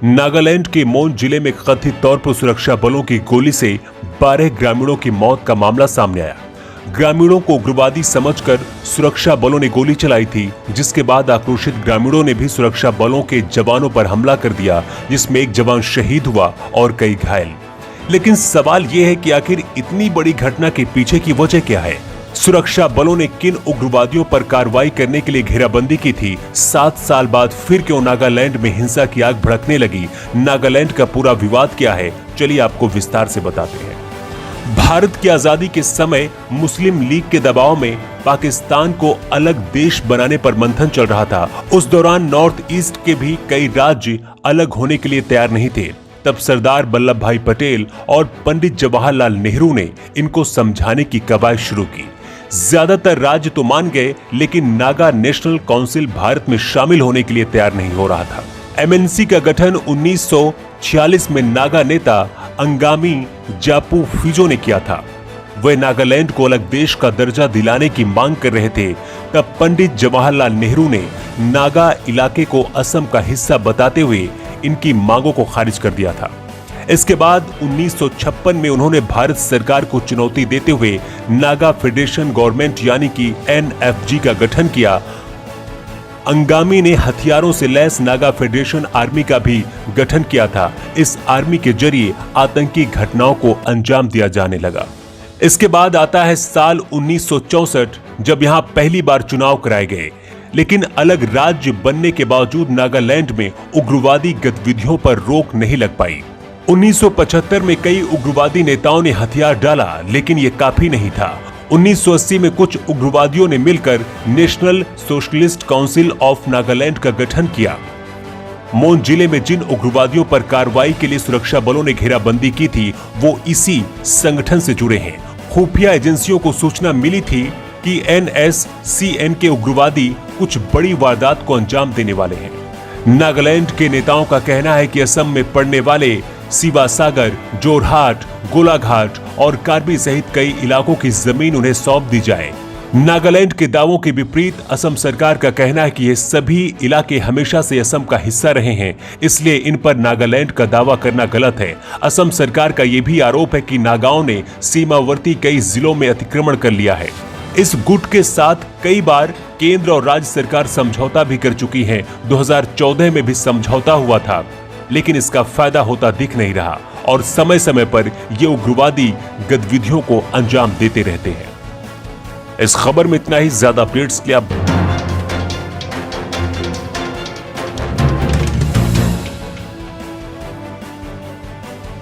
नागालैंड के मोन जिले में कथित तौर पर सुरक्षा बलों की गोली से 12 ग्रामीणों की मौत का मामला सामने आया। ग्रामीणों को उग्रवादी समझकर सुरक्षा बलों ने गोली चलाई थी, जिसके बाद आक्रोशित ग्रामीणों ने भी सुरक्षा बलों के जवानों पर हमला कर दिया, जिसमें एक जवान शहीद हुआ और कई घायल। लेकिन सवाल यह है कि आखिर इतनी बड़ी घटना के पीछे की वजह क्या है? सुरक्षा बलों ने किन उग्रवादियों पर कार्रवाई करने के लिए घेराबंदी की थी? 7 साल बाद फिर क्यों नागालैंड में हिंसा की आग भड़कने लगी? नागालैंड का पूरा विवाद क्या है? चलिए आपको विस्तार से बताते हैं। भारत की आजादी के समय मुस्लिम लीग के दबाव में पाकिस्तान को अलग देश बनाने पर मंथन चल रहा था। उस दौरान नॉर्थ ईस्ट के भी कई राज्य अलग होने के लिए तैयार नहीं थे। तब सरदार वल्लभ भाई पटेल और पंडित जवाहरलाल नेहरू ने इनको समझाने की कवायद शुरू की। ज्यादातर राज्य तो मान गए, लेकिन नागा नेशनल काउंसिल भारत में शामिल होने के लिए तैयार नहीं हो रहा था। एमएनसी का गठन 1946 में नागा नेता अंगामी जापू फिजो ने किया था। वे नागालैंड को अलग देश का दर्जा दिलाने की मांग कर रहे थे। तब पंडित जवाहरलाल नेहरू ने नागा इलाके को असम का हिस्सा बताते हुए इनकी मांगों को खारिज कर दिया था। इसके बाद 1956 में उन्होंने भारत सरकार को चुनौती देते हुए नागा फेडरेशन गवर्नमेंट यानी कि एनएफजी का गठन किया। अंगामी ने हथियारों से लैस नागा फेडरेशन आर्मी का भी गठन किया था। इस आर्मी के जरिए आतंकी घटनाओं को अंजाम दिया जाने लगा। इसके बाद आता है साल 1964, जब यहां पहली बार चुनाव कराए गए। लेकिन अलग राज्य बनने के बावजूद नागालैंड में उग्रवादी गतिविधियों पर रोक नहीं लग पाई। 1975 में कई उग्रवादी नेताओं ने हथियार डाला, लेकिन यह काफी नहीं था। 1980 में कुछ उग्रवादियों ने मिलकर national socialist council of Nagaland का गठन किया। मोन जिले में जिन उग्रवादियों पर कार्रवाई के लिए सुरक्षा बलों ने घेराबंदी की थी, वो इसी संगठन से जुड़े हैं। खुफिया एजेंसियों को सूचना मिली थी कि एनएससीएन के उग्रवादी कुछ बड़ी वारदात को अंजाम देने वाले हैं। नागालैंड के नेताओं का कहना है कि असम में पड़ने वाले शिवसागर, जोरहाट, गोलाघाट और कार्बी सहित कई इलाकों की जमीन उन्हें सौंप दी जाए। नागालैंड के दावों के विपरीत असम सरकार का कहना है कि ये सभी इलाके हमेशा से असम का हिस्सा रहे हैं, इसलिए इन पर नागालैंड का दावा करना गलत है। असम सरकार का यह भी आरोप है कि नागाओं ने सीमावर्ती कई जिलों में अतिक्रमण कर लिया है। इस गुट के साथ कई बार केंद्र और राज्य सरकार समझौता भी कर चुकी है। 2014 में भी समझौता हुआ था, लेकिन इसका फायदा होता दिख नहीं रहा और समय समय पर ये उग्रवादी गतिविधियों को अंजाम देते रहते हैं। इस खबर में इतना ही। ज्यादा अपडेट्स के लिए आप